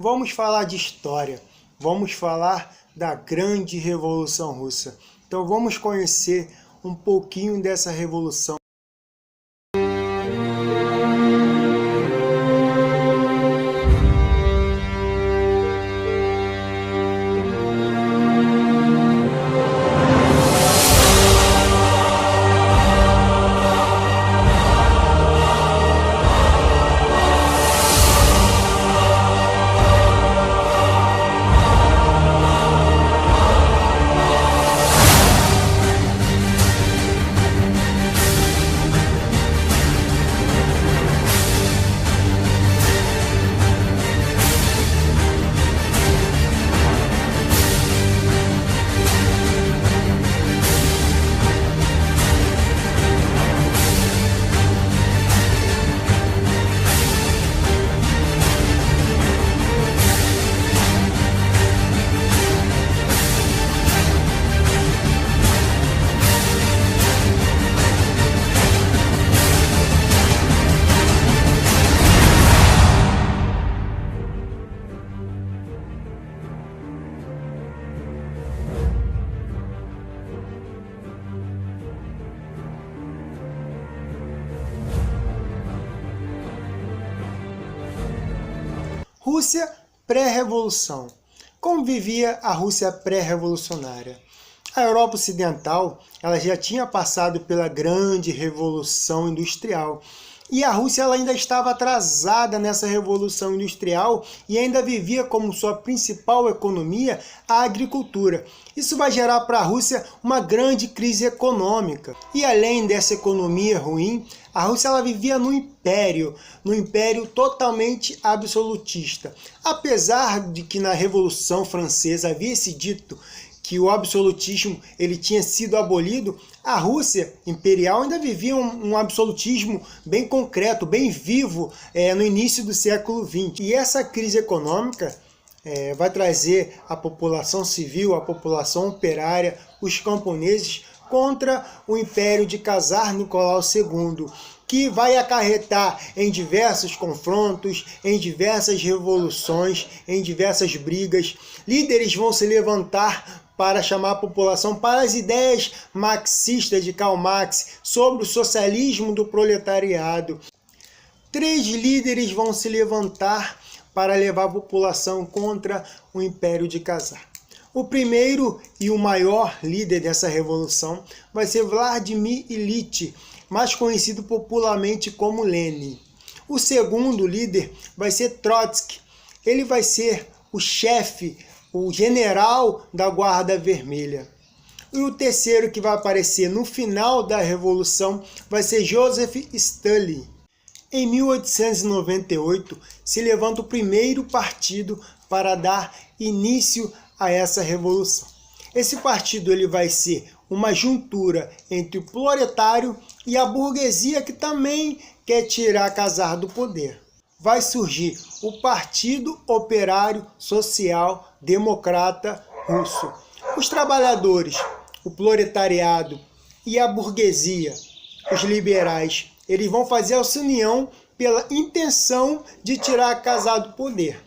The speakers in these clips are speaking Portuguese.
Vamos falar de história, vamos falar da grande Revolução Russa. Então vamos conhecer um pouquinho dessa revolução. Rússia pré-revolução. Como vivia a Rússia pré-revolucionária? A Europa Ocidental ela já tinha passado pela grande revolução industrial. E a Rússia ela ainda estava atrasada nessa revolução industrial e ainda vivia como sua principal economia a agricultura. Isso vai gerar para a Rússia uma grande crise econômica. E além dessa economia ruim, a Rússia ela vivia no império totalmente absolutista. Apesar de que na Revolução Francesa havia se dito que o absolutismo ele tinha sido abolido, a Rússia imperial ainda vivia um absolutismo bem concreto, bem vivo no início do século XX. E essa crise econômica vai trazer a população civil, a população operária, os camponeses contra o império de Czar Nicolau II, que vai acarretar em diversos confrontos, em diversas revoluções, em diversas brigas. Líderes vão se levantar para chamar a população para as ideias marxistas de Karl Marx sobre o socialismo do proletariado. 3 líderes vão se levantar para levar a população contra o Império de Czar. O primeiro e o maior líder dessa revolução vai ser Vladimir Ilyich, mais conhecido popularmente como Lenin. O segundo líder vai ser Trotsky. Ele vai ser o chefe, o general da Guarda Vermelha. E o terceiro que vai aparecer no final da Revolução vai ser Joseph Stalin. Em 1898 se levanta o primeiro partido para dar início a essa revolução. Esse partido ele vai ser uma juntura entre o proletário e a burguesia que também quer tirar Czar do poder. Vai surgir o Partido Operário Social Democrata Russo. Os trabalhadores, o proletariado e a burguesia, os liberais, eles vão fazer essa união pela intenção de tirar Czar do poder.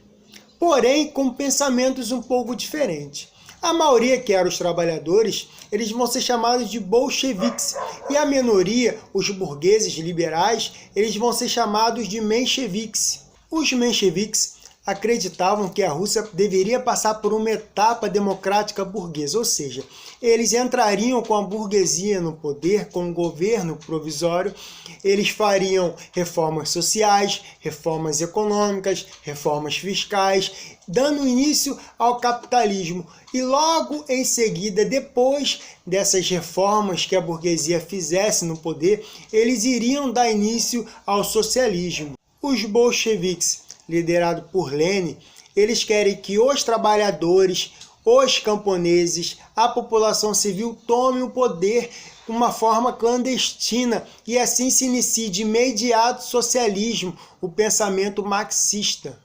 Porém, com pensamentos um pouco diferentes. A maioria, que eram os trabalhadores, eles vão ser chamados de bolcheviques. E a minoria, os burgueses liberais, eles vão ser chamados de mencheviques. Os mencheviques acreditavam que a Rússia deveria passar por uma etapa democrática burguesa, ou seja, eles entrariam com a burguesia no poder, com o governo provisório, eles fariam reformas sociais, reformas econômicas, reformas fiscais, dando início ao capitalismo. E logo em seguida, depois dessas reformas que a burguesia fizesse no poder, eles iriam dar início ao socialismo. Os bolcheviques, liderados por Lenin, eles querem que os trabalhadores, os camponeses, a população civil tomem o poder de uma forma clandestina e assim se inicie de imediato o socialismo, o pensamento marxista.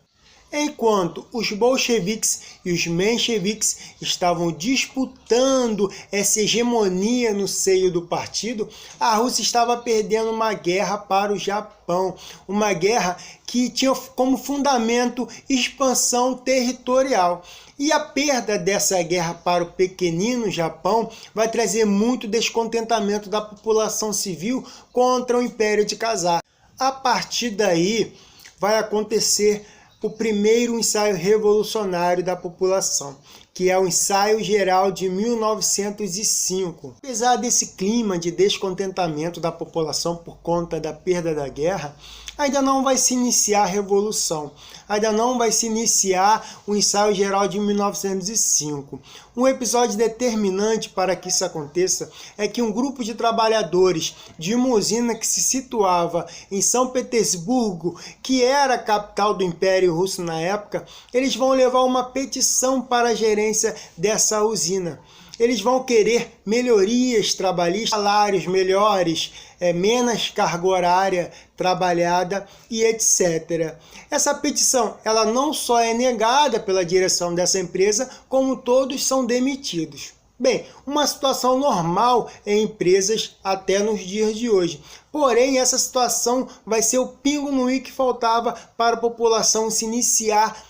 Enquanto os bolcheviques e os mencheviques estavam disputando essa hegemonia no seio do partido, a Rússia estava perdendo uma guerra para o Japão, uma guerra que tinha como fundamento expansão territorial. E a perda dessa guerra para o pequenino Japão vai trazer muito descontentamento da população civil contra o Império de Czar. A partir daí vai acontecer o primeiro ensaio revolucionário da população, que é o Ensaio Geral de 1905. Apesar desse clima de descontentamento da população por conta da perda da guerra, ainda não vai se iniciar a Revolução, ainda não vai se iniciar o Ensaio Geral de 1905. Um episódio determinante para que isso aconteça é que um grupo de trabalhadores de uma usina que se situava em São Petersburgo, que era a capital do Império Russo na época, eles vão levar uma petição para a gerência dessa usina. Eles vão querer melhorias trabalhistas, salários melhores, menos carga horária trabalhada e etc. Essa petição ela não só é negada pela direção dessa empresa, como todos são demitidos. Bem, uma situação normal em empresas até nos dias de hoje. Porém, essa situação vai ser o pingo no i que faltava para a população se iniciar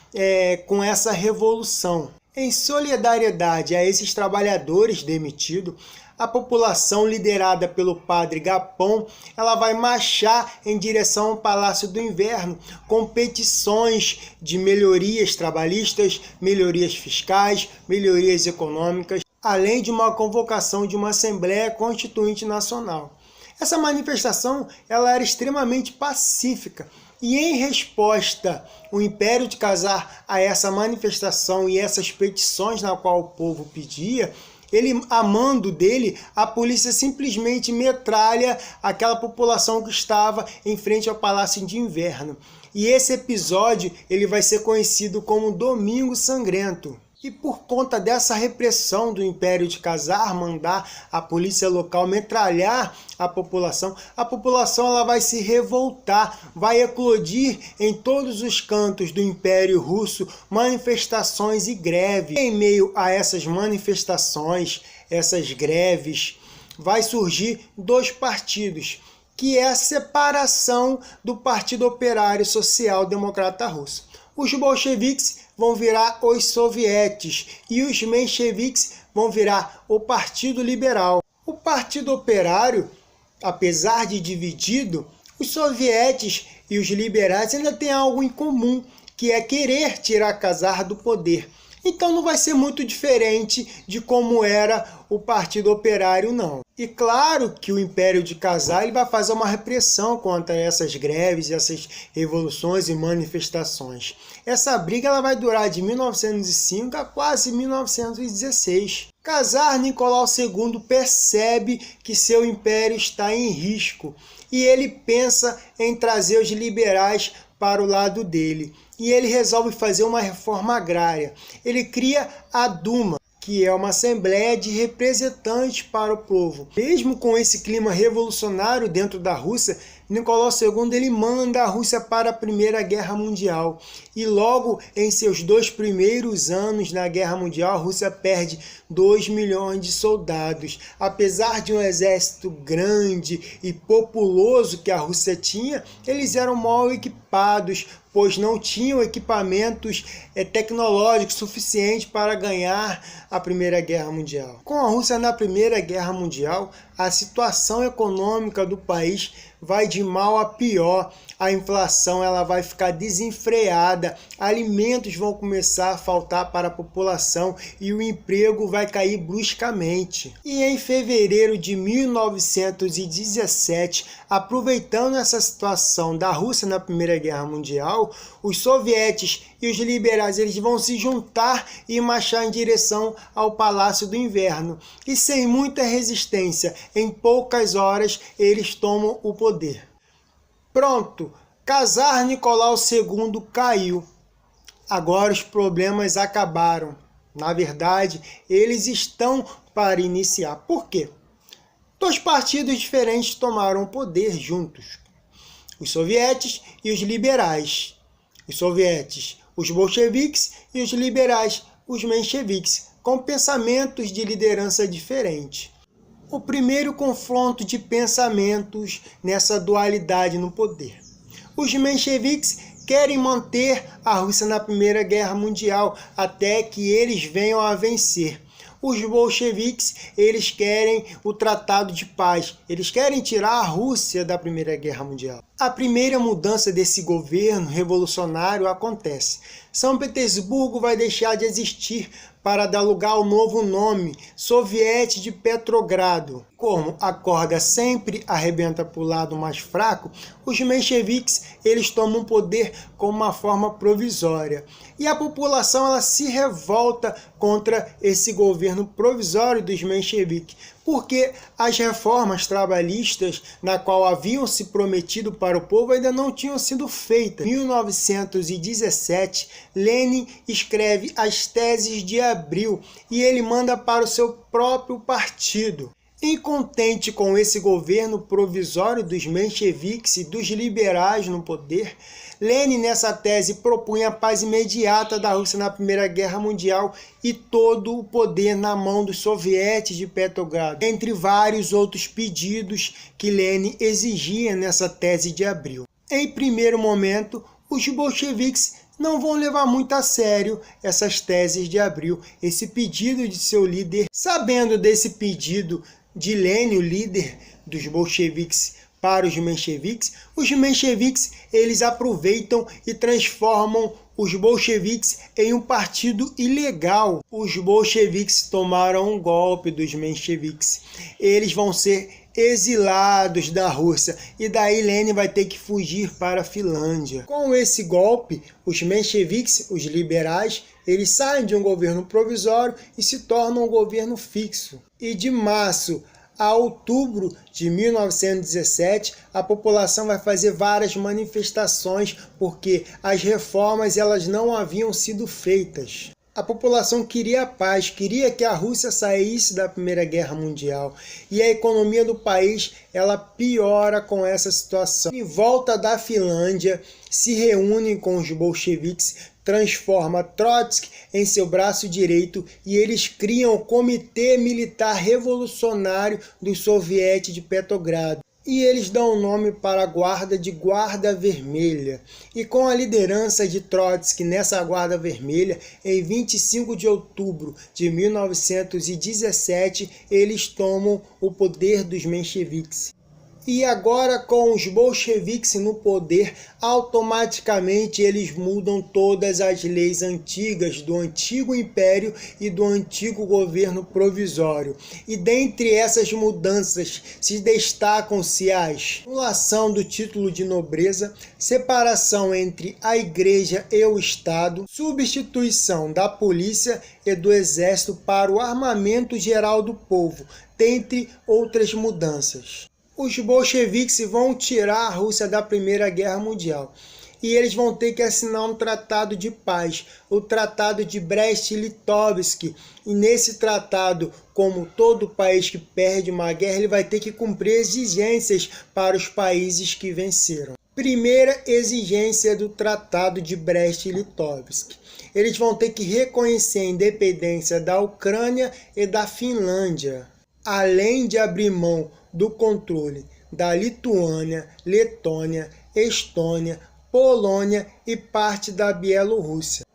com essa revolução. Em solidariedade a esses trabalhadores demitidos, a população liderada pelo padre Gapon, ela vai marchar em direção ao Palácio do Inverno, com petições de melhorias trabalhistas, melhorias fiscais, melhorias econômicas, além de uma convocação de uma Assembleia Constituinte Nacional. Essa manifestação ela era extremamente pacífica. E em resposta, o Império de Czar a essa manifestação e essas petições na qual o povo pedia, ele, a mando dele, a polícia simplesmente metralha aquela população que estava em frente ao Palácio de Inverno. E esse episódio ele vai ser conhecido como Domingo Sangrento. E por conta dessa repressão do Império de Czar mandar a polícia local metralhar a população ela vai se revoltar, vai eclodir em todos os cantos do Império Russo manifestações e greves. Em meio a essas manifestações, essas greves, vai surgir dois partidos, que é a separação do Partido Operário Social Democrata Russo. Os bolcheviques vão virar os sovietes e os mencheviques vão virar o Partido Liberal. O Partido Operário, apesar de dividido, os sovietes e os liberais ainda têm algo em comum, que é querer tirar Czar do poder. Então não vai ser muito diferente de como era o Partido Operário, não. E claro que o Império de Czar ele vai fazer uma repressão contra essas greves, essas revoluções e manifestações. Essa briga ela vai durar de 1905 a quase 1916. Czar Nicolau II percebe que seu império está em risco e ele pensa em trazer os liberais para o lado dele. E ele resolve fazer uma reforma agrária. Ele cria a Duma, que é uma assembleia de representantes para o povo. Mesmo com esse clima revolucionário dentro da Rússia, Nicolau II ele manda a Rússia para a Primeira Guerra Mundial. E logo em seus 2 primeiros anos na Guerra Mundial, a Rússia perde 2 milhões de soldados. Apesar de um exército grande e populoso que a Rússia tinha, eles eram mal equipados, pois não tinham equipamentos tecnológicos suficientes para ganhar a Primeira Guerra Mundial. Com a Rússia na Primeira Guerra Mundial, a situação econômica do país vai de mal a pior. A inflação ela vai ficar desenfreada, alimentos vão começar a faltar para a população e o emprego vai cair bruscamente. E em fevereiro de 1917, aproveitando essa situação da Rússia na Primeira Guerra Mundial, os sovietes e os liberais eles vão se juntar e marchar em direção ao Palácio do Inverno. E sem muita resistência, em poucas horas, eles tomam o poder. Pronto, Czar Nicolau II caiu. Agora os problemas acabaram. Na verdade, eles estão para iniciar. Por quê? 2 partidos diferentes tomaram o poder juntos. Os sovietes e os liberais. Os sovietes os bolcheviques, e os liberais, os mencheviques, com pensamentos de liderança diferentes. O primeiro confronto de pensamentos nessa dualidade no poder. Os mencheviques querem manter a Rússia na Primeira Guerra Mundial até que eles venham a vencer. Os bolcheviques, eles querem o Tratado de Paz, eles querem tirar a Rússia da Primeira Guerra Mundial. A primeira mudança desse governo revolucionário acontece. São Petersburgo vai deixar de existir para dar lugar ao novo nome, Soviete de Petrogrado. Como a corda sempre arrebenta para o lado mais fraco, os mencheviques eles tomam poder como uma forma provisória. E a população ela se revolta contra esse governo provisório dos mencheviques, porque as reformas trabalhistas na qual haviam se prometido para o povo ainda não tinham sido feitas. Em 1917, Lenin escreve as Teses de Abril e ele manda para o seu próprio partido. Incontente com esse governo provisório dos mencheviques e dos liberais no poder, Lenin nessa tese propunha a paz imediata da Rússia na Primeira Guerra Mundial e todo o poder na mão dos sovietes de Petrogrado, entre vários outros pedidos que Lenin exigia nessa tese de Abril. Em primeiro momento, os bolcheviques não vão levar muito a sério essas teses de Abril, esse pedido de seu líder. Sabendo desse pedido de Lenin, o líder dos bolcheviques, para os mencheviques eles aproveitam e transformam os bolcheviques em um partido ilegal. Os bolcheviques tomaram um golpe dos mencheviques. Eles vão ser exilados da Rússia e daí Lenin vai ter que fugir para a Finlândia. Com esse golpe, os mencheviques, os liberais, eles saem de um governo provisório e se tornam um governo fixo. E de março a outubro de 1917, a população vai fazer várias manifestações porque as reformas elas não haviam sido feitas. A população queria a paz, queria que a Rússia saísse da Primeira Guerra Mundial. E a economia do país ela piora com essa situação. Em volta da Finlândia, se reúnem com os bolcheviques, transforma Trotsky em seu braço direito e eles criam o Comitê Militar Revolucionário dos Sovietes de Petrogrado. E eles dão o nome para a Guarda de Guarda Vermelha. E com a liderança de Trotsky nessa Guarda Vermelha, em 25 de outubro de 1917, eles tomam o poder dos mencheviques. E agora, com os bolcheviques no poder, automaticamente eles mudam todas as leis antigas do antigo império e do antigo governo provisório. E dentre essas mudanças se destacam-se as anulação do título de nobreza, separação entre a igreja e o Estado, substituição da polícia e do exército para o armamento geral do povo, dentre outras mudanças. Os bolcheviques vão tirar a Rússia da Primeira Guerra Mundial e eles vão ter que assinar um tratado de paz, o Tratado de Brest-Litovsk. E nesse tratado, como todo país que perde uma guerra, ele vai ter que cumprir exigências para os países que venceram. Primeira exigência do Tratado de Brest-Litovsk. Eles vão ter que reconhecer a independência da Ucrânia e da Finlândia, além de abrir mão do controle da Lituânia, Letônia, Estônia, Polônia e parte da Bielorrússia.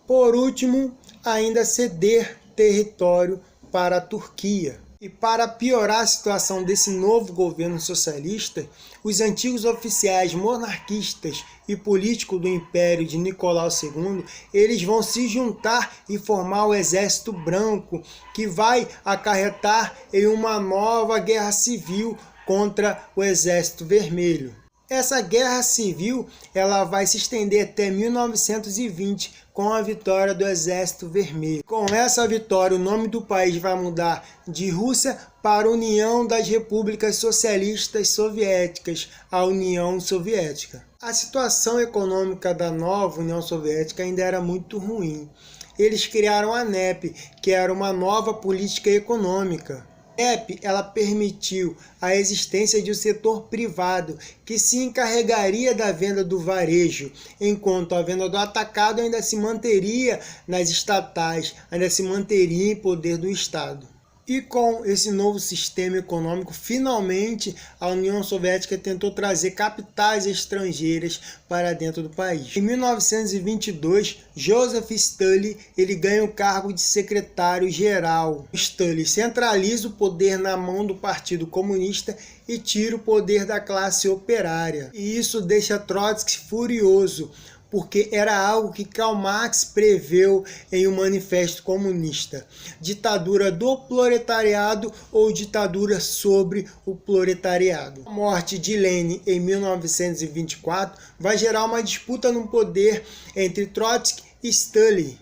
Por último, ainda ceder território para a Turquia. E para piorar a situação desse novo governo socialista, os antigos oficiais monarquistas e políticos do Império de Nicolau II, eles vão se juntar e formar o Exército Branco, que vai acarretar em uma nova guerra civil contra o Exército Vermelho. Essa guerra civil ela vai se estender até 1920 com a vitória do Exército Vermelho. Com essa vitória, o nome do país vai mudar de Rússia para a União das Repúblicas Socialistas Soviéticas, a União Soviética. A situação econômica da nova União Soviética ainda era muito ruim. Eles criaram a NEP, que era uma nova política econômica. NEP, ela permitiu a existência de um setor privado que se encarregaria da venda do varejo, enquanto a venda do atacado ainda se manteria nas estatais, ainda se manteria em poder do Estado. E com esse novo sistema econômico, finalmente a União Soviética tentou trazer capitais estrangeiras para dentro do país. Em 1922, Joseph Stalin ele ganha o cargo de secretário-geral. Stalin centraliza o poder na mão do Partido Comunista e tira o poder da classe operária. E isso deixa Trotsky furioso, porque era algo que Karl Marx preveu em um manifesto comunista. Ditadura do proletariado ou ditadura sobre o proletariado. A morte de Lenin em 1924 vai gerar uma disputa no poder entre Trotsky e Stalin.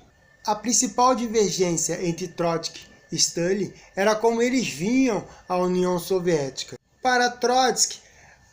A principal divergência entre Trotsky e Stalin era como eles viam a União Soviética. Para Trotsky,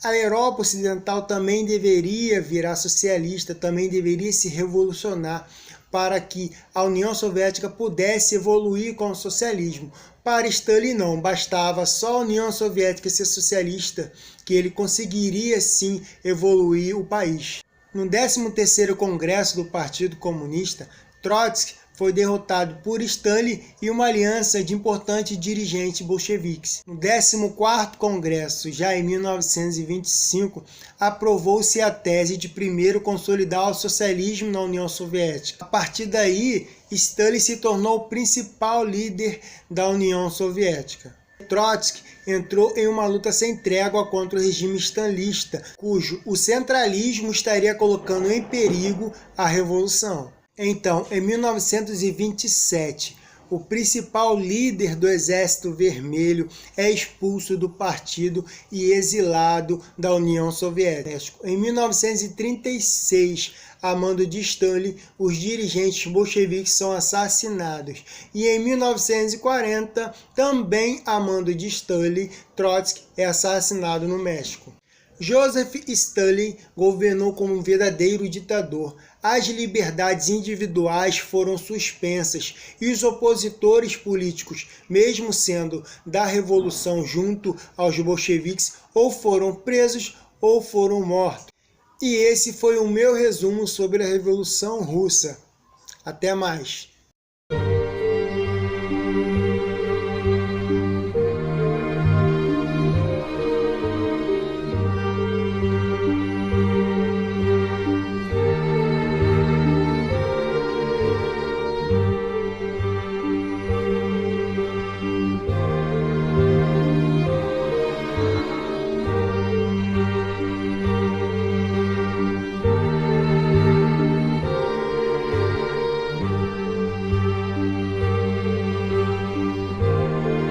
a Europa Ocidental também deveria virar socialista, também deveria se revolucionar para que a União Soviética pudesse evoluir com o socialismo. Para Stalin não, bastava só a União Soviética ser socialista que ele conseguiria sim evoluir o país. No 13º Congresso do Partido Comunista, Trotsky foi derrotado por Stalin e uma aliança de importantes dirigentes bolcheviques. No 14º Congresso, já em 1925, aprovou-se a tese de primeiro consolidar o socialismo na União Soviética. A partir daí, Stalin se tornou o principal líder da União Soviética. Trotsky entrou em uma luta sem trégua contra o regime stalinista, cujo o centralismo estaria colocando em perigo a revolução. Então, em 1927, o principal líder do Exército Vermelho é expulso do partido e exilado da União Soviética. Em 1936, a mando de Stalin, os dirigentes bolcheviques são assassinados. E em 1940, também a mando de Stalin, Trotsky é assassinado no México. Joseph Stalin governou como um verdadeiro ditador. As liberdades individuais foram suspensas e os opositores políticos, mesmo sendo da revolução junto aos bolcheviques, ou foram presos ou foram mortos. E esse foi o meu resumo sobre a Revolução Russa. Até mais!